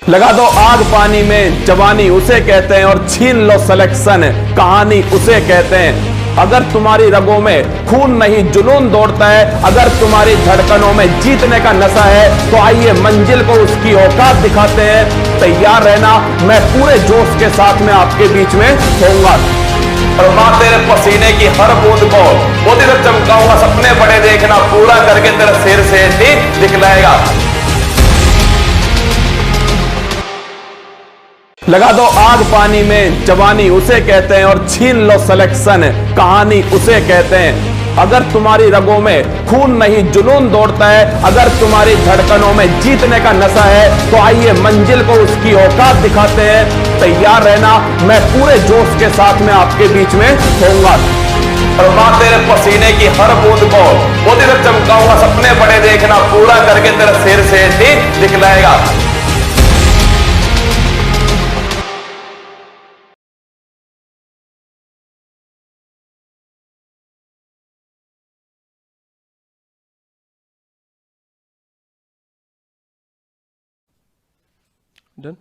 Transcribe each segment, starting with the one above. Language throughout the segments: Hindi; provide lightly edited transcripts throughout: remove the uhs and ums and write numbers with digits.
लगा दो आग पानी में, जवानी उसे कहते हैं, और छीन लो सिलेक्शन, कहानी उसे कहते हैं। अगर तुम्हारी रगों में खून नहीं जुनून दौड़ता है, अगर तुम्हारी धड़कनों में जीतने का नशा है, तो आइए मंजिल को उसकी औकात दिखाते हैं। तैयार रहना, मैं पूरे जोश के साथ में आपके बीच में होऊंगा। और मां तेरे पसीने की हर बूंद को मोती तक चमकाऊंगा। सपने बड़े देखना, पूरा करके तेरे सिर से दिखलाएगा। लगा दो आग पानी में, जवानी उसे कहते हैं, और छीन लो सिलेक्शन, कहानी उसे कहते हैं। अगर तुम्हारी रगों में खून नहीं जुनून दौड़ता है, अगर तुम्हारी धड़कनों में जीतने का नशा है, तो आइए मंजिल को उसकी औकात दिखाते हैं। तैयार रहना, मैं पूरे जोश के साथ में आपके बीच में होऊंगा। और मां तेरे पसीने की हर बूंद को मोती तक चमकाऊंगा। सपने बड़े देखना, पूरा करके तेरे सिर से दिखलाएगा। डन।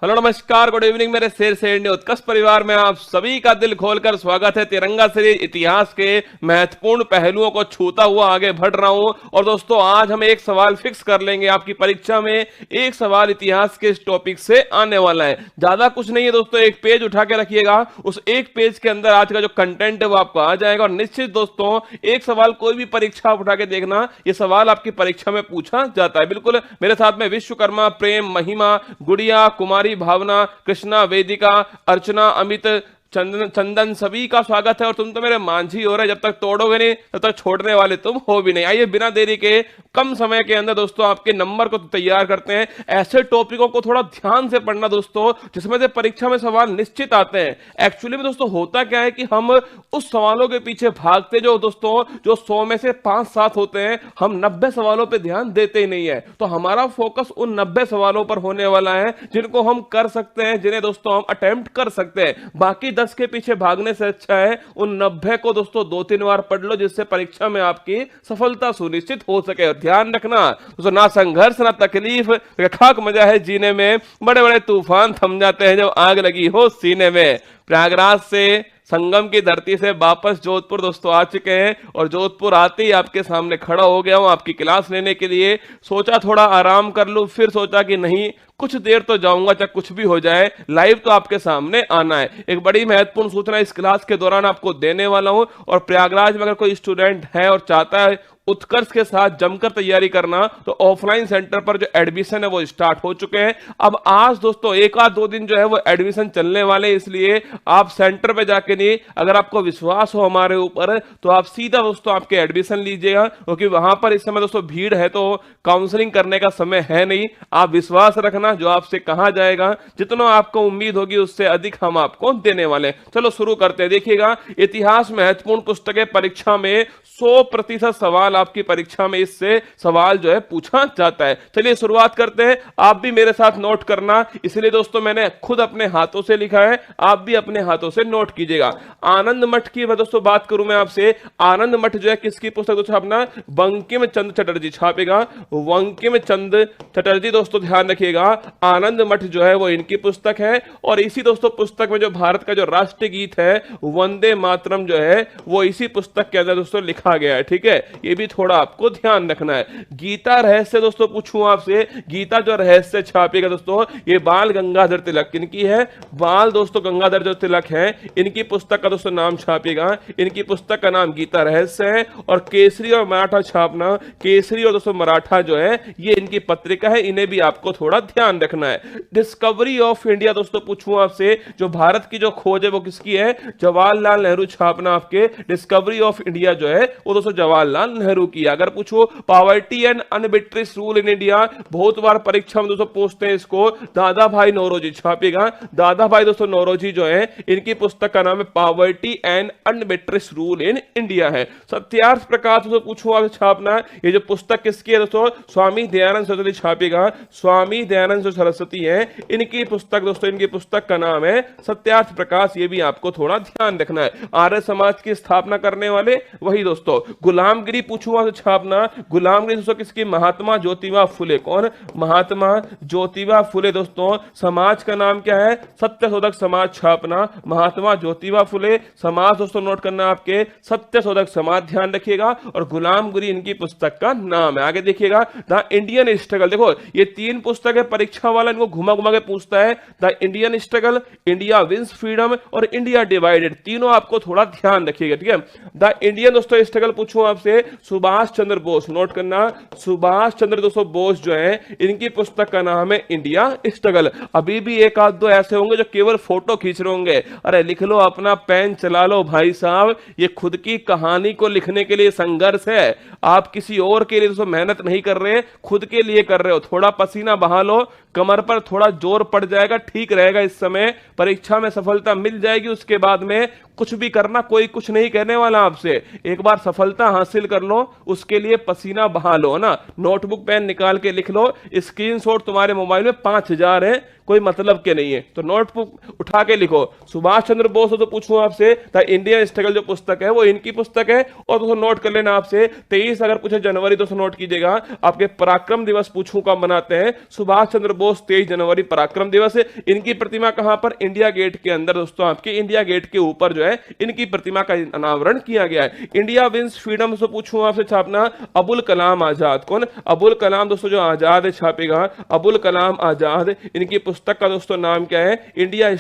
हेलो नमस्कार, गुड इवनिंग मेरे शेर शेरनी उत्कर्ष परिवार में आप सभी का दिल खोलकर स्वागत है। तिरंगा सीरीज इतिहास के महत्वपूर्ण पहलुओं को छूता हुआ आगे बढ़ रहा हूं। और दोस्तों, आज हम एक सवाल फिक्स कर लेंगे। आपकी परीक्षा में एक सवाल इतिहास के इस टॉपिक से आने वाला है। ज्यादा कुछ नहीं है दोस्तों, एक पेज उठा के रखिएगा। उस एक पेज के अंदर आज का जो कंटेंट है वो आपको आ जाएगा। और निश्चित दोस्तों, एक सवाल कोई भी परीक्षा उठा के देखना, ये सवाल आपकी परीक्षा में पूछा जाता है। बिल्कुल मेरे साथ में विश्वकर्मा, प्रेम, महिमा, गुड़िया, कुमारी, भावना, कृष्णा, वेदिका, अर्चना, अमित, चंदन सभी का स्वागत है। और तुम तो मेरे मांझी हो रहे, जब तक तोड़ोगे नहीं तब तक छोड़ने वाले तुम हो भी नहीं। आइए बिना देरी के कम समय के अंदर दोस्तों आपके नंबर को तैयार करते हैं। ऐसे टॉपिकों को थोड़ा ध्यान से पढ़ना दोस्तों, जिसमें से परीक्षा में सवाल निश्चित आते हैं। एक्चुअली में दोस्तों होता क्या है कि हम उस सवालों के पीछे भागते जो दोस्तों, जो 100 में से 5-7 होते हैं, हम 90 सवालों पर ध्यान देते ही नहीं है। तो हमारा फोकस उन 90 सवालों पर होने वाला है जिनको हम कर सकते हैं, जिन्हें दोस्तों हम अटेम्प्ट कर सकते हैं। बाकी 10 के पीछे भागने से अच्छा है उन 90 को दोस्तों 2-3 बार पढ़ लो, जिससे परीक्षा में आपकी सफलता सुनिश्चित हो सके। और ध्यान रखना दोस्तों, ना संघर्ष ना तकलीफ, खाक मजा है जीने में, बड़े बड़े तूफान थम जाते हैं जब आग लगी हो सीने में। प्रयागराज से, संगम की धरती से वापस जोधपुर दोस्तों आ चुके हैं। और जोधपुर आते ही आपके सामने खड़ा हो गया हूं आपकी क्लास लेने के लिए। सोचा थोड़ा आराम कर लूं, फिर सोचा कि नहीं, कुछ देर तो जाऊंगा, चाहे कुछ भी हो जाए, लाइव तो आपके सामने आना है। एक बड़ी महत्वपूर्ण सूचना इस क्लास के दौरान आपको देने वाला हूं। और प्रयागराज में अगर कोई स्टूडेंट है और चाहता है उत्कर्ष के साथ जमकर तैयारी करना, तो ऑफलाइन सेंटर पर जो एडमिशन है वो स्टार्ट हो चुके हैं। अब आज दोस्तों 1-2 दिन जो है वो एडमिशन चलने वाले, इसलिए आप सेंटर पे जाके नहीं, अगर आपको विश्वास हो हमारे ऊपर, तो आप सीधा दोस्तों आपके एडमिशन लीजिएगा, क्योंकि वहां पर इस समय दोस्तों भीड़ है, तो काउंसलिंग करने का समय है नहीं। आप विश्वास रखना, जो आपसे कहा जाएगा, जितना आपको उम्मीद होगी उससे अधिक हम आपको देने वाले। चलो शुरू करते हैं। देखिएगा, इतिहास महत्वपूर्ण पुस्तकें परीक्षा में 100% सवाल आपकी परीक्षा में इससे सवाल जो है पूछा जाता है। चलिए शुरुआत करते हैं। आप भी मेरे साथ नोट करना, इसलिए दोस्तों मैंने खुद अपने हाथों से लिखा है, आप भी अपने हाथों से नोट कीजिएगा। आनंद मठ की दोस्तों बात करूं मैं आपसे, आनंद मठ जो है किसकी पुस्तक दोस्तों, अपना बंकिम चंद्र चटर्जी छापेगा। बंकिम चंद्र चटर्जी दोस्तों ध्यान रखिएगा, आनंद मठ जो है वो इनकी पुस्तक है। और इसी दोस्तों पुस्तक में जो भारत का जो राष्ट्रीय गीत है वंदे मातरम जो है वो इसी पुस्तक के अंदर दोस्तों लिखा गया है। ठीक है, ये भी थोड़ा आपको ध्यान रखना है। गीता रहस्य दोस्तों पूछूं आपसे, गीता जो रहस्य छापेगा दोस्तों, ये बाल गंगाधर तिलक इनकी है। बाल दोस्तों गंगाधर जो तिलक है, इनकी पुस्तक का दोस्तों नाम छापेगा। इनकी पुस्तक का नाम गीता रहस्य है। और केसरी और मराठा छापना, केसरी और दोस्तों मराठा जो है ये इनकी पत्रिका है, इन्हें भी आपको थोड़ा ध्यान रखना है। डिस्कवरी ऑफ इंडिया दोस्तों पूछूं आपसे, जो भारत की जो खोज है वो किसकी है, जवाहरलाल नेहरू छापना आपके। डिस्कवरी ऑफ इंडिया जो है वो दोस्तों जवाहरलाल नेहरू की। अगर पूछो poverty and un British rule in India, बहुत बार परीक्षा में दोस्तों पूछते हैं इसको, दादा भाई नौरोजी छापेगा। दादा भाई दोस्तों नौरोजी जो है इनकी पुस्तक का नाम है poverty and un British rule in India है। सत्यार्थ प्रकाश दोस्तों पूछो आप छापना, ये जो पुस्तक किसकी है दोस्तों, स्वामी दयानंद सरस्वती छापेगा। स्वामी दयानंद सरस्वती है इनकी पुस्तक दोस्तों, इनकी पुस्तक का नाम है सत्यार्थ प्रकाश। ये भी आपको थोड़ा ध्यान रखना है। आर्य समाज की स्थापना करने वाले वही दोस्तों। गुलामगिरी पूछूंगा तो छापना गुलामगिरी दोस्तों किसकी, महात्मा ज्योतिबा फुले। कौन, महात्मा ज्योतिबा फुले। दोस्तों समाज का नाम क्या है, सत्यशोधक समाज। छापना महात्मा ज्योतिबा फुले समाज। दोस्तों नोट करना आपके सत्यशोधक समाज, ध्यान रखिएगा। और गुलामगिरी इनकी पुस्तक का नाम है। आगे देखिएगा द इंडियन स्ट्रगल। देखो ये तीन पुस्तक है, परीक्षा वाला इनको घुमा घुमा के पूछता है। The Indian struggle, India wins freedom और इंडिया डिवाइडेड, तीनों आपको थोड़ा ध्यान रखिएगा, ठीक है। द इंडियन दोस्तों स्ट्रगल पूछूं आपसे, सुभाष चंद्र बोस। नोट करना सुभाष चंद्र दोस्तों बोस जो है, इनकी पुस्तक का नाम है इंडिया स्ट्रगल। अभी भी एक आध दो ऐसे होंगे जो केवल फोटो खींच रहे होंगे, अरे लिख लो, अपना पेन चला लो भाई साहब। ये खुद की कहानी को लिखने के लिए संघर्ष है, आप किसी और के लिए दोस्तों मेहनत नहीं कर रहे, खुद के लिए कर रहे हो। थोड़ा पसीना बहा लो, कमर पर थोड़ा जोर पड़ जाएगा, ठीक रहेगा। इस समय परीक्षा में सफलता मिल जाएगी, उसके बाद में कुछ भी करना, कोई कुछ नहीं कहने वाला आपसे। एक बार सफलता हासिल कर लो, उसके लिए पसीना बहा लो ना। नोटबुक पेन निकाल के लिख लो, स्क्रीनशॉट तुम्हारे मोबाइल में 5000 है, कोई मतलब के नहीं है, तो नोटबुक उठा के लिखो। सुभाष चंद्र बोस तो पूछूं आपसे, द इंडियन स्ट्रगल जो पुस्तक है वो इनकी पुस्तक है। और दोस्तों नोट कर लेना आपसे 23 अगर पूछे जनवरी, दोस्तों नोट कीजिएगा, आपके पराक्रम दिवस पूछूं कब मनाते हैं, सुभाष चंद्र बोस 23 जनवरी पराक्रम दिवस है। इनकी प्रतिमा कहां पर, इंडिया गेट के अंदर। दोस्तों आपके इंडिया गेट के ऊपर जो है इनकी प्रतिमा का अनावरण किया गया है। इंडिया विंस फ्रीडम से पूछूं आपसे, छापना अबुल कलाम आजाद। कौन, अबुल कलाम दोस्तों जो आजाद है, छापेगा अबुल कलाम आजाद। इनकी पुस्तक का दोस्तों नाम क्या है, इंडिया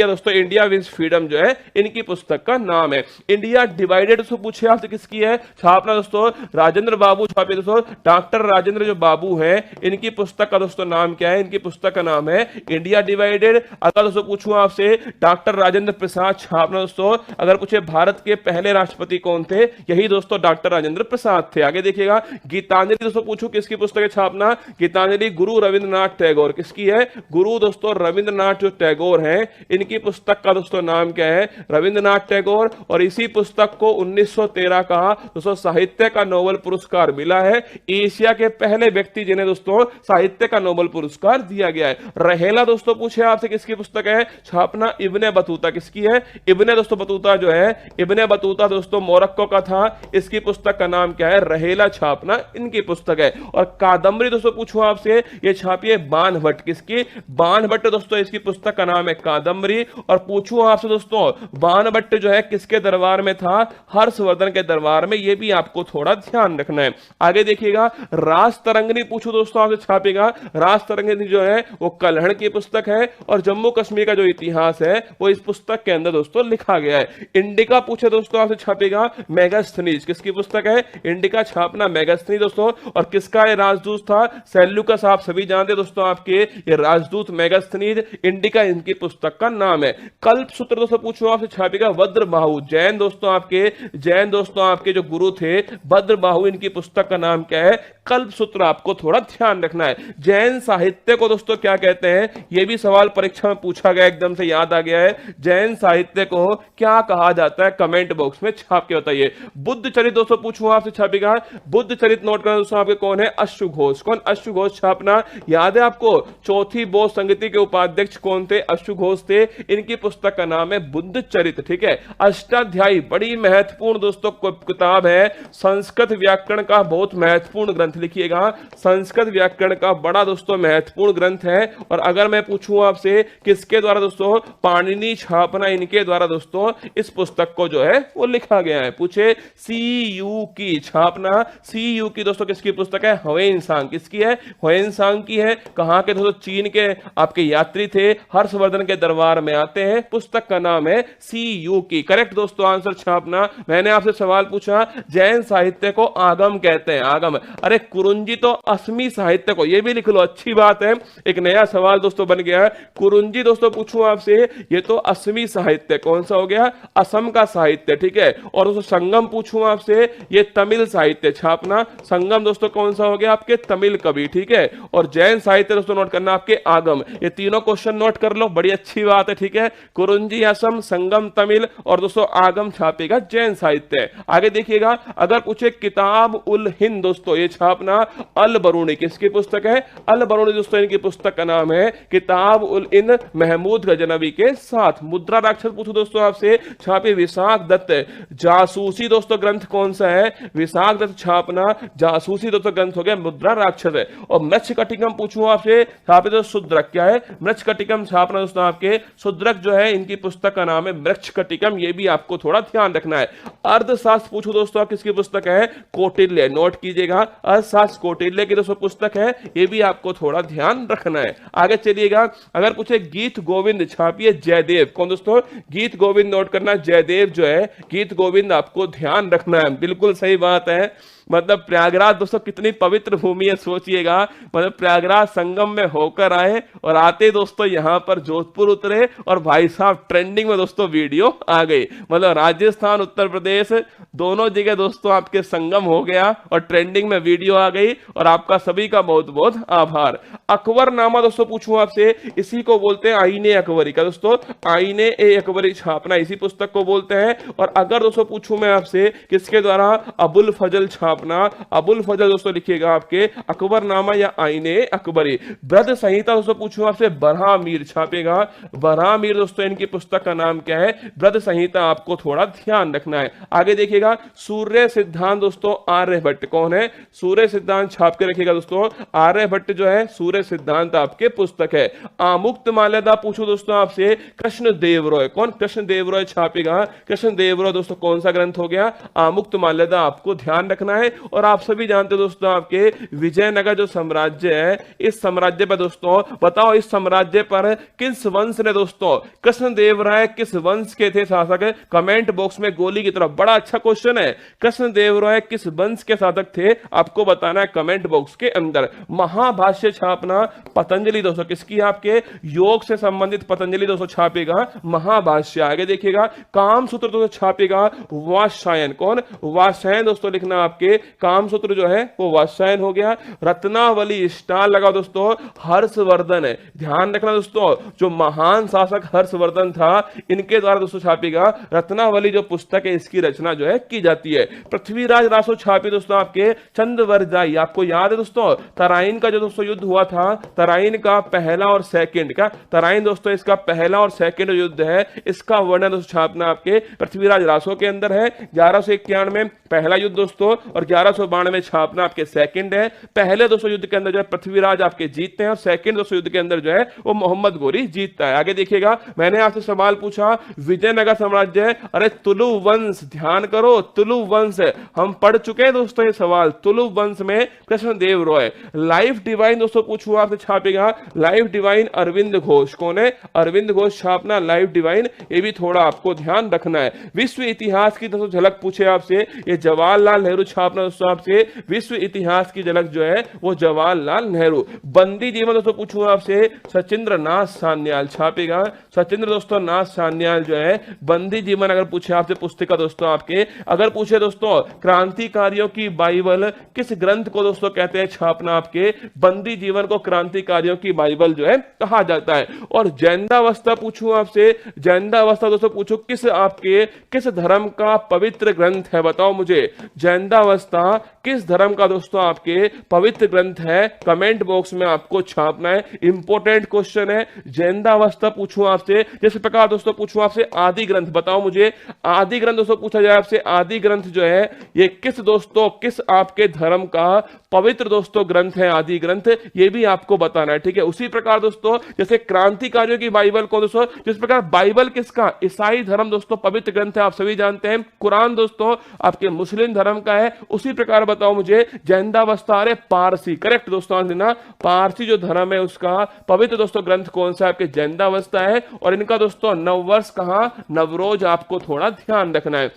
दोस्तों इंडिया विंस फ्रीडम जो है इनकी पुस्तक का नाम है। इंडिया डिवाइडेड से पूछे आपसे किसकी है, छापना दोस्तों राजेंद्र बाबू। छापे दोस्तों डॉक्टर राजेंद्र जो बाबू हैं, इनकी पुस्तक का दोस्तों नाम क्या है, इनकी पुस्तक का नाम है इंडिया डिवाइडेड। अगर दोस्तों पूछूं आपसे डॉक्टर राजेंद्र प्रसाद। छापना दोस्तों अगर पूछे भारत के पहले राष्ट्रपति कौन थे, यही दोस्तों डॉक्टर राजेंद्र प्रसाद थे। आगे देखिएगा गीतांजलि दोस्तों पूछूं किसकी पुस्तक है, छापना गीतांजलि गुरु रविंद्रनाथ टैगोर। किसकी है, गुरु दोस्तों रविंद्रनाथ जो टैगोर हैं, इनकी पुस्तक का दोस्तों नाम क्या है, रविंद्रनाथ टैगोर। और इसी पुस्तक को 1913 का दोस्तों साहित्य का नोबेल पुरस्कार मिला है। एशिया के पहले व्यक्ति जिन्हें दोस्तों साहित्य का नोबेल पुरस्कार दिया गया है। रहेला दोस्तों पूछे आपसे किसकी पुस्तक है, छापना इब्ने बतूता। किसकी है, इब्ने दोस्तों बतूता जो है, इब्ने बतूता दोस्तों मोरक्को का था। इसकी पुस्तक का नाम क्या है, रहेला। छापना इनकी पुस्तक है। और कादम्बरी दोस्तों पूछूं आपसे, ये छापिए बाणभट्ट। किसकी, बाणभट्ट दोस्तों इसकी पुस्तक का नाम है कादम्बरी। और पूछूं आपसे दोस्तों बाणभट्ट जो है किसके दरबार में था, हर्षवर्धन के दरबार में। ये भी आपको थोड़ा ध्यान रखना है। आगे देखिएगा राज तरंगिणी पूछूं दोस्तों आपसे, छापेगा राज तरंगिणी जो है वो कल्हड़ की पुस्तक है। और जम्मू कश्मीर का जो इतिहास है वो इस पुस्तक के अंदर दोस्तों लिखा गया है। इंडिका पूछे दोस्तों आपसे, छापेगा मेगास्थनीज। किसकी पुस्तक है, इंडिका। छापना मेगास्थनीज दोस्तों। और किसका ये राजदूत था, सेल्यूकस। आप सभी जानते दोस्तों आपके ये राजदूत मेगास्थनीज। इंडिका इनकी पुस्तक का नाम है। कल्प सूत्र दोस्तों पूछो आपसे, छापेगा वज्रबाहु। जैन दोस्तों आपके जो गुरु थे वज्रबाहु, इनकी पुस्तक का नाम क्या है, कल्प सूत्र। आपको थोड़ा ध्यान रखना है। जैन साहित्य को दोस्तों क्या कहते हैं, यह भी सवाल परीक्षा में पूछा गया, एकदम से याद आ गया है। जैन साहित्य को क्या कहा जाता है, कमेंट बॉक्स में छाप के बताइए। बुद्ध चरित दोस्तों पूछूं आपसे, छापेगा बुद्ध चरित। नोट करना दोस्तों आपके कौन है, अश्वु घोष। कौन, अश्वु घोष। छापना याद है आपको चौथी बोध संगति के उपाध्यक्ष कौन थे, अश्वु घोष थे। इनकी पुस्तक का नाम है बुद्ध चरित, ठीक है। अष्टाध्यायी बड़ी महत्वपूर्ण दोस्तों किताब है, संस्कृत व्याकरण का बहुत महत्वपूर्ण ग्रंथ। लिखिएगा संस्कृत व्याकरण का बड़ा दोस्तों महत्वपूर्ण ग्रंथ है। और अगर मैं पूछूं आपसे किसके द्वारा दोस्तों, पाणिनि। छापना इनके द्वारा दोस्तों इस पुस्तक को जो है वो लिखा गया है। पूछे CU की। छापना CU की दोस्तों किसकी पुस्तक है, ह्वेनसांग। किसकी है, ह्वेनसांग की है। कहां के दोस्तों, चीन के आपके यात्री थे, हर्षवर्धन के दरबार में आते हैं। पुस्तक का नाम है CU की। करेक्ट दोस्तों आंसर। छापना मैंने आपसे सवाल पूछा, जैन साहित्य को आगम कहते हैं, आगम। अरे कुरुंजी तो असमी साहित्य को, ये भी लिख लो, अच्छी बात है। एक नया सवाल दोस्तों बन गया है। कुरुंजी दोस्तों पूछूं आपसे, ये तो असमी साहित्य, कौन सा हो गया, असम का साहित्य, ठीक है। और दोस्तों संगम पूछूं आपसे, ये तमिल साहित्य। छापना संगम दोस्तों कौन सा हो गया, आपके तमिल कवि, ठीक है। और जैन साहित्य दोस्तों नोट करना आपके आगम। आगम, ये तीनों क्वेश्चन नोट कर लो, बड़ी अच्छी बात है, ठीक है। कुरुंजी असम, संगम तमिल और दोस्तों आगम छापेगा जैन साहित्य। आगे देखिएगा, अगर पूछे किताब उल हिंद दोस्तों, ये छापना अल बरूनी, किसकी पुस्तक है? अल बरूनी दोस्तों, इनकी पुस्तक का नाम है किताब उल हिंद, महमूद गजनवी के साथ। मुद्रा राक्षस पूछो दोस्तों आपसे, छापे विशाख दत्त, जासूसी दोस्तों ग्रंथ कौन सा है? विशाख दत्त छापना जासूसी दोस्तों ग्रंथ हो गया मुद्रा राक्षस है। और मृच्छकटिकम पूछूं आपसे, छापे तो शुद्रक, क्या है? मृच्छकटिकम छापना दोस्तों आपके शुद्रक जो है, इनकी पुस्तक का नाम है मृच्छकटिकम, ये भी आपको थोड़ा ध्यान रखना है। अर्थशास्त्र पूछो दोस्तों आप, किसकी पुस्तक है? कौटिल्य, नोट कीजिएगा, अर्थशास्त्र कौटिल्य की दोस्तों पुस्तक है, ये भी आपको थोड़ा ध्यान रखना है। आगे चलिएगा, अगर पूछे गीत गोविंद, छापिए जयदेव, कौन दोस्तों? गीत गोविंद नोट करना, जयदेव जो है गीत गोविंद आपको ध्यान रखना है। बिल्कुल सही बात है, मतलब प्रयागराज दोस्तों कितनी पवित्र भूमि है, सोचिएगा, मतलब प्रयागराज संगम में होकर आए और आते दोस्तों यहां पर जोधपुर उतरे और भाई साहब ट्रेंडिंग में दोस्तों वीडियो आ गई। मतलब राजस्थान उत्तर प्रदेश दोनों जगह दोस्तों आपके संगम हो गया और ट्रेंडिंग में वीडियो आ गई, और आपका सभी का बहुत बहुत आभार। अकबरनामा दोस्तों पूछूं आपसे, इसी को बोलते हैं आईने अकबरी का दोस्तों, आईने ए अकबरी छापना इसी पुस्तक को बोलते हैं। और अगर दोस्तों पूछूं मैं आपसे किसके द्वारा? अबुल फजल छापना, अबुल फजल दोस्तों लिखिएगा आपके अकबरनामा या आईने अकबरी। ब्रज संहिता दोस्तों पूछूं आपसे, बरहामीर छापेगा, बरहामीर दोस्तों इनकी पुस्तक का नाम क्या है? ब्रज संहिता, आपको थोड़ा ध्यान रखना है। आगे देखिएगा, सूर्य सिद्धांत दोस्तों आर्यभट्ट कौन है? सूर्य सिद्धांत छाप के रखिएगा दोस्तों, आर्यभट्ट जो है सूर्य सिद्धांत आपके पुस्तक है। आमुक्त माल्यदा पूछो दोस्तों आपसे, कृष्ण देव रॉय, कौन? कृष्ण देव रॉय छापेगा, कृष्ण देव रॉय दोस्तों कौन सा ग्रंथ हो गया? आमुक्त माल्यदा, आपको ध्यान रखना है। और आप सभी जानते हो दोस्तों आपके विजयनगर जो साम्राज्य है, इस साम्राज्य पर दोस्तों बताओ, इस साम्राज्य पर किस वंश ने दोस्तों, कृष्णदेव राय किस वंश के थे शासक? कमेंट बॉक्स में गोली की तरफ, बड़ा अच्छा क्वेश्चन है, कृष्णदेव राय किस वंश के शासक थे? आपको बताना है कमेंट बॉक्स के अंदर। महाभाष्य छापना पतंजलि दोस्तों, किसकी? आपके योग से संबंधित पतंजलि दोस्तों छापेगा महाभाष्य। आगे देखिएगा, कामसूत्र दोस्तों छापेगा वात्सायन, कौन? वात्सायन दोस्तों लिखना आपके, कामसूत्र जो है वो वात्सायन हो गया। रत्नावली स्टार लगा दोस्तों, हर्षवर्धन है, ध्यान रखना दोस्तों, जो महान शासक हर्षवर्धन था इनके द्वारा दोस्तों छापेगा रत्नावली जो पुस्तक है, इसकी रचना जो है की जाती है। पृथ्वीराज रासो छापे दोस्तों आपके चंद्रवरजाई, आपको याद है दोस्तों तराइन का जो दोस्तों युद्ध हुआ था, तराइन का पहला और सेकंड का, तराइन दोस्तों इसका पहला और सेकंड युद्ध है, इसका वर्णन दोस्तों छापना आपके पृथ्वीराज रासो के अंदर है। 1191 में पहला युद्ध दोस्तों और 1192 छापना आपके सेकंड है। पहले दोस्तों युद्ध के अंदर जो है पृथ्वीराज आपके जीतते हैं और सेकंड दोस्तों युद्ध के अंदर जो है वो मोहम्मद गोरी जीतता है। आगे देखिएगा, मैंने आपसे सवाल पूछा विजयनगर साम्राज्य है, अरे तुलु वंश, ध्यान करो तुलु वंश है, हम पढ़ चुके हैं दोस्तों ये सवाल, तुलु वंश में कृष्णदेव रॉय। लाइफ डिवाइन दोस्तों पूछूं आपसे छापेगा, लाइफ डिवाइन अरविंद घोष, कौन है? अरविंद घोष छापना लाइफ डिवाइन, ये भी थोड़ा आपको ध्यान रखना है। विश्व इतिहास की दोस्तों झलक पूछे आपसे, ये जवाहरलाल नेहरू छापना दोस्तों आपसे, विश्व इतिहास की झलक जो है वो जवाहरलाल नेहरू। बंदी जीवन दोस्तों पूछूं आपसे, सचिंद्र नाथ सान्याल छापेगा, सचिंद्र दोस्तों नाथ सान्याल जो है बंदी जीवन अगर पूछे आपसे पुस्तिका दोस्तों आपके। अगर पूछे दोस्तों क्रांतिकारियों की बाइबल किस ग्रंथ को दोस्तों कहते हैं छापना आपके, बंदी जीवन को क्रांतिकारियों की बाइबल जो है कहा जाता है। और जैनदावस्था पूछूं आपसे, जैनदावस्था दोस्तों पूछो किस आपके किस धर्म का पवित्र ग्रंथ है, बताओ मुझे, जैनदावस्था किस धर्म का दोस्तों आपके पवित्र ग्रंथ है? कमेंट बॉक्स में आपको छापना है, इंपॉर्टेंट क्वेश्चन है। जैनदावस्था पूछूं आपसे, जिस प्रकार दोस्तों पूछूं आपसे आदि ग्रंथ, बताओ मुझे आदि ग्रंथ दोस्तों पूछा जाए आपसे, आदि ग्रंथ जो है ये किस दोस्तों किस आपके धर्म का पवित्र दोस्तों ग्रंथ है? आदि ग्रंथ, ये भी आपको बताना है, ठीक है। उसी प्रकार दोस्तों जैसे क्रांतिकारियों की बाइबल को दोस्तों, जिस प्रकार बाइबल किसका? ईसाई धर्म दोस्तों पवित्र ग्रंथ है, आप सभी जानते हैं। कुरान दोस्तों आपके मुस्लिम धर्म का है। उसी प्रकार बताओ मुझे जैनदावस्था, अरे पारसी, करेक्ट दोस्तों लेना, पारसी जो धर्म है उसका पवित्र दोस्तों ग्रंथ कौन सा? आपके जैनदावस्था है। और इनका दोस्तों नववर्ष कहां? नवरोज, आपको थोड़ा ध्यान रखना है।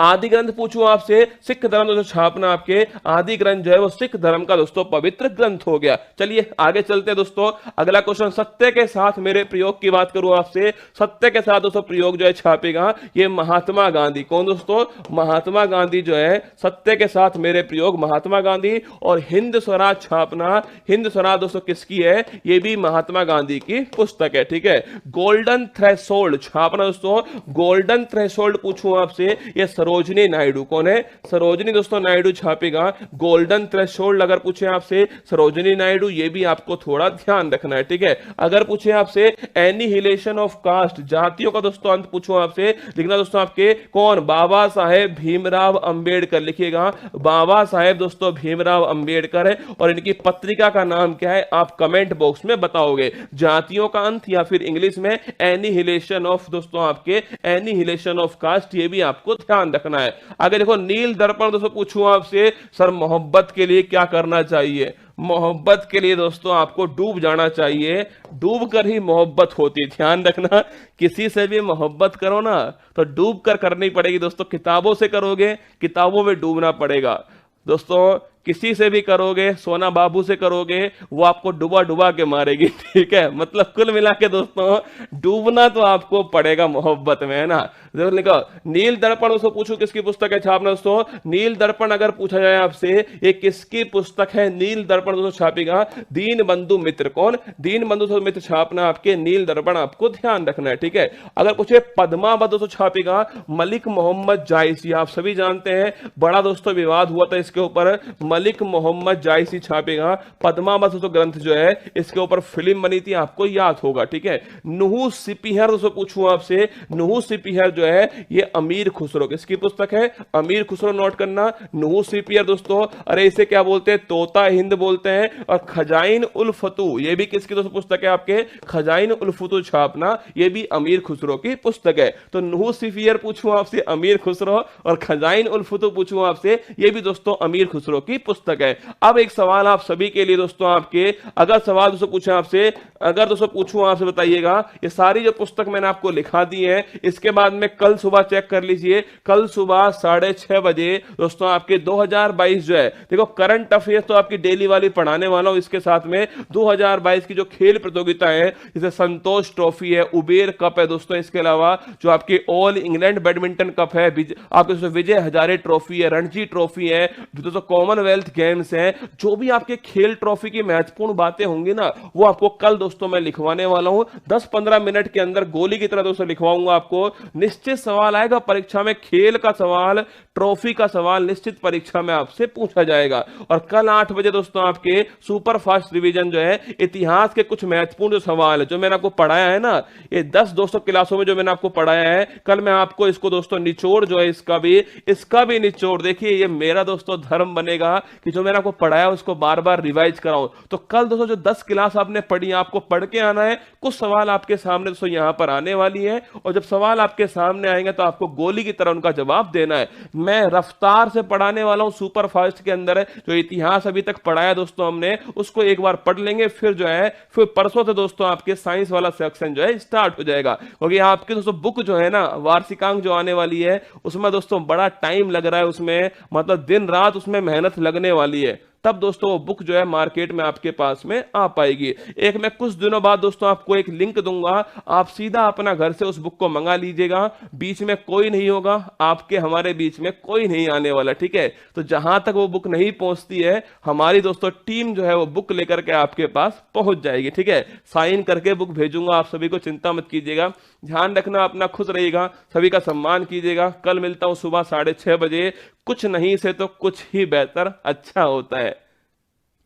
आदि ग्रंथ पूछूं आपसे, सिख धर्म दोस्तों छापना आपके आदि ग्रंथ जो है वो सिख धर्म का दोस्तों पवित्र ग्रंथ हो गया। चलिए आगे चलते हैं दोस्तों। अगला क्वेश्चन, सत्य के साथ मेरे प्रयोग की बात करूं आपसे, सत्य के साथ दोस्तों प्रयोग जो है छापेगा ये महात्मा गांधी। कौन दोस्तों? महात्मा गांधी जो है सत्य के साथ मेरे प्रयोग, महात्मा गांधी। और हिंद स्वराज छापना, हिंद स्वराज दोस्तों किसकी है? ये भी महात्मा गांधी की पुस्तक है, ठीक है। गोल्डन थ्रेशोल्ड छापना दोस्तों, गोल्डन थ्रेशोल्ड पूछूं आपसे, ये सरोजनी नायडू। कौन है? सरोजनी दोस्तों नायडू छापेगा गोल्डन थ्रेशोल्ड। अगर पूछे आपसे सरोजनी नायडू, ये भी आपको थोड़ा ध्यान रखना है, ठीक है। अगर पूछे आपसे एनिहिलेशन ऑफ कास्ट, जातियों का दोस्तों अंत पूछूं आपसे, लिखना दोस्तों आपके कौन? बाबा साहेब भीमराव अंबेडकर लिखिएगा, बाबा साहेब दोस्तों भीमराव अंबेडकर है। और इनकी पत्रिका का नाम क्या है आप कमेंट बॉक्स में बताओगे। जातियों का अंत या फिर इंग्लिश में एनिहिलेशन ऑफ दोस्तों आपके एनिहिलेशन ऑफ कास्ट, ये भी आपको ध्यान रखना है। आगे देखो नील दर्पण दोस्तों पूछूं आपसे, सर मोहब्बत के लिए क्या करना चाहिए? मोहब्बत के लिए दोस्तों आपको डूब जाना चाहिए, डूब कर ही मोहब्बत होती है। ध्यान रखना, किसी से भी मोहब्बत करो ना तो डूब कर करनी पड़ेगी दोस्तों। किताबों से करोगे, किताबों में डूबना पड़ेगा दोस्तों। किसी से भी करोगे, सोना बाबू से करोगे, वो आपको डुबा डुबा के मारेगी, ठीक है। मतलब कुल मिला के दोस्तों डूबना तो आपको पड़ेगा मोहब्बत में, है ना। जरूर लिखो नील दर्पण। उसको पूछो किसकी पुस्तक है छापना दोस्तों, नील दर्पण अगर पूछा जाए आपसे ये किसकी पुस्तक है? नील दर्पण दोस्तों छापेगा दीन बंधु मित्र। कौन? दीन बंधु मित्र छापना आपके नील दर्पण, आपको ध्यान रखना है, ठीक है। अगर पूछे पद्मावत दोस्तों छापेगा मलिक मोहम्मद जायसी। आप सभी जानते हैं बड़ा दोस्तों विवाद हुआ था इसके ऊपर, मलिक मोहम्मद जायसी छापेगा पद्मावत दोस्तों ग्रंथ जो है, इसके ऊपर फिल्म बनी थी, आपको याद होगा, ठीक है। नुहू सिपिहर दोस्तों पूछूं आपसे, नुहू सिपिहर जो है ये अमीर खुसरो किसकी पुस्तक है? अमीर खुसरो नोट करना, नुहू सिपिहर दोस्तों। अरे इसे क्या बोलते हैं? तोता हिंद बोलते हैं। और खजाइन उल फतू ये भी किसकी दोस्तों पुस्तक है आपके? खजाइन उल फतू छापना, ये भी अमीर खुसरो की पुस्तक है। तो नुहू सिपिहर पूछूं आपसे अमीर खुसरो, और खजाइन उल फतू पूछूं आपसे, ये भी दोस्तों अमीर खुसरो की पुस्तक है। अब एक सवाल आप सभी के लिए दोस्तों आपके, अगर सवाल दोस्तों पूछे आपसे, अगर दोस्तों पूछूं आपसे बताइएगा ये सारी जो पुस्तक मैंने आपको लिखा दी है, इसके बाद में कल सुबह चेक कर लीजिए, कल सुबह 6:30 बजे दोस्तों आपके 2022 जो है, देखो करंट अफेयर्स तो आपकी डेली वाली पढ़ाने वाला हूं, इसके साथ में 2022 की जो खेल प्रतियोगिता है, जैसे संतोष ट्रॉफी है, उबेर कप है दोस्तों, इसके अलावा जो आपकी ऑल इंग्लैंड बैडमिंटन कप है, आपके विजय हजारे ट्रॉफी है, रणजी ट्रॉफी है, जो दोस्तों कॉमनवेल्थ गेम्स है, जो भी आपके खेल ट्रॉफी की महत्वपूर्ण बातें होंगी ना, वो आपको कल दोस्तों मैं लिखवाने वाला हूं। 10-15 मिनट के अंदर गोली की तरह दोस्तों लिखवाऊंगा आपको। निश्चित सवाल आएगा परीक्षा में, खेल का सवाल, ट्रॉफी का सवाल निश्चित परीक्षा में आपसे पूछा जाएगा। और कल 8 बजे दोस्तों आपके सुपर फास्ट रिवीजन जो है, इतिहास के कुछ महत्वपूर्ण जो सवाल है जो मैंने आपको पढ़ाया है ना, ये 10 दोस्तों क्लासों में जो मैंने आपको पढ़ाया है, कल मैं आपको इसको दोस्तों निचोड़ जो है इसका भी निचोड़, देखिए ये मेरा दोस्तों धर्म बनेगा कि जो मैंने आपको पढ़ाया उसको बार बार रिवाइज कराऊं। तो कल दोस्तों जो 10 क्लास आपने पढ़ी, आपको पढ़ के आना है, कुछ सवाल आपके सामने दोस्तों यहां पर आने वाली है, और जब सवाल आपके सामने आएंगे तो आपको गोली की तरह उनका जवाब देना है। मैं रफ्तार से पढ़ाने वाला हूं सुपर फास्ट के अंदर है, जो इतिहास अभी तक पढ़ाया दोस्तों हमने, उसको एक बार पढ़ लेंगे, फिर जो है फिर परसों से दोस्तों आपके साइंस वाला सेक्शन जो है स्टार्ट हो जाएगा। क्योंकि आपकी दोस्तों बुक जो है ना, वार्षिकांक जो आने वाली है, उसमें दोस्तों बड़ा टाइम लग रहा है, उसमें मतलब दिन रात उसमें मेहनत लगने वाली है, तब दोस्तों वो बुक जो है मार्केट में आपके पास में आ पाएगी। एक मैं कुछ दिनों बाद दोस्तों आपको एक लिंक दूंगा, आप सीधा अपना घर से उस बुक को मंगा लीजिएगा, बीच में कोई नहीं होगा, आपके हमारे बीच में कोई नहीं आने वाला, ठीक है। तो जहां तक वो बुक नहीं पहुंचती है, हमारी दोस्तों टीम जो है वो बुक लेकर के आपके पास पहुंच जाएगी, ठीक है। साइन करके बुक भेजूंगा आप सभी को, चिंता मत कीजिएगा। ध्यान रखना, अपना खुश रहिएगा, सभी का सम्मान कीजिएगा। कल मिलता हूं सुबह 6:30 बजे। कुछ नहीं से तो कुछ ही बेहतर अच्छा होता है।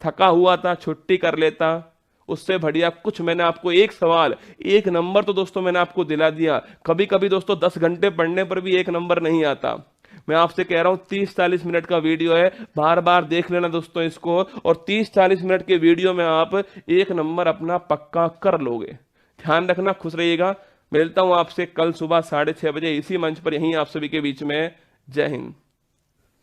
थका हुआ था, छुट्टी कर लेता, उससे बढ़िया कुछ। मैंने आपको एक सवाल, एक नंबर तो दोस्तों मैंने आपको दिला दिया। कभी कभी दोस्तों 10 घंटे पढ़ने पर भी एक नंबर नहीं आता। मैं आपसे कह रहा हूं 30-40 मिनट का वीडियो है, बार बार देख लेना दोस्तों इसको, और 30-40 मिनट के वीडियो में आप एक नंबर अपना पक्का कर लोगे। ध्यान रखना, खुश रहिएगा। मिलता हूं आपसे कल सुबह 6:30 बजे इसी मंच पर, यहीं आप सभी के बीच में। जय हिंद।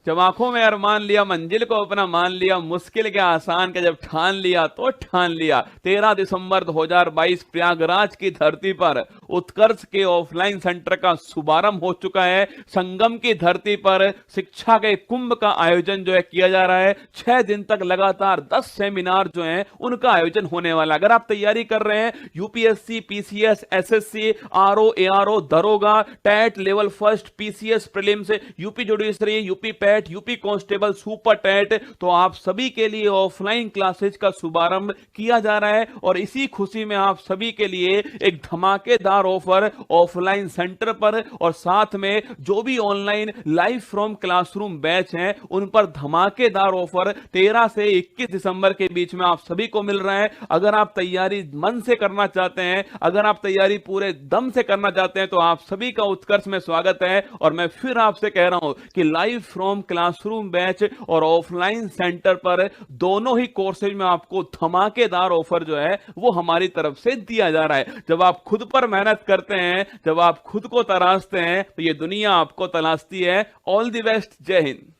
जब आंखों में अरमान लिया, मंजिल को अपना मान लिया, मुश्किल के आसान के जब ठान लिया तो ठान लिया। 13 दिसंबर 2022 प्रयागराज की धरती पर उत्कर्ष के ऑफलाइन सेंटर का शुभारंभ हो चुका है। संगम की धरती पर शिक्षा के कुंभ का आयोजन जो है किया जा रहा है। 6 दिन तक लगातार 10 सेमिनार जो हैं उनका आयोजन होने वाला। अगर आप तैयारी कर रहे हैं UPSC, PCS, SSC, RO, ARO, दरोगा, TET level first, PCS prelims, UP judiciary, UP PET, UP constable, super TET, तो आप सभी के लिए ऑफलाइन क्लासेज का शुभारंभ किया जा रहा है। और इसी खुशी में आप सभी के लिए एक धमाकेदार ऑफर ऑफलाइन सेंटर पर और साथ में जो भी online live from classroom batch हैं उन पर धमाकेदार ऑफर 13 से 21 दिसंबर के बीच में आप सभी को मिल रहा है। अगर आप तैयारी मन से करना चाहते हैं, अगर आप तैयारी पूरे दम से करना चाहते हैं तो आप सभी का उत्कर्ष में स्वागत है। और मैं फिर आपसे कह रहा हूं कि लाइव फ्रॉम क्लासरूम बैच और ऑफलाइन सेंटर पर दोनों ही कोर्सेज में आपको धमाकेदार ऑफर जो है वो हमारी तरफ से दिया जा रहा है। जब आप खुद पर मेहनत करते हैं, जब आप खुद को तराशते हैं तो ये दुनिया आपको तलाशती है। ऑल द बेस्ट, जय हिंद।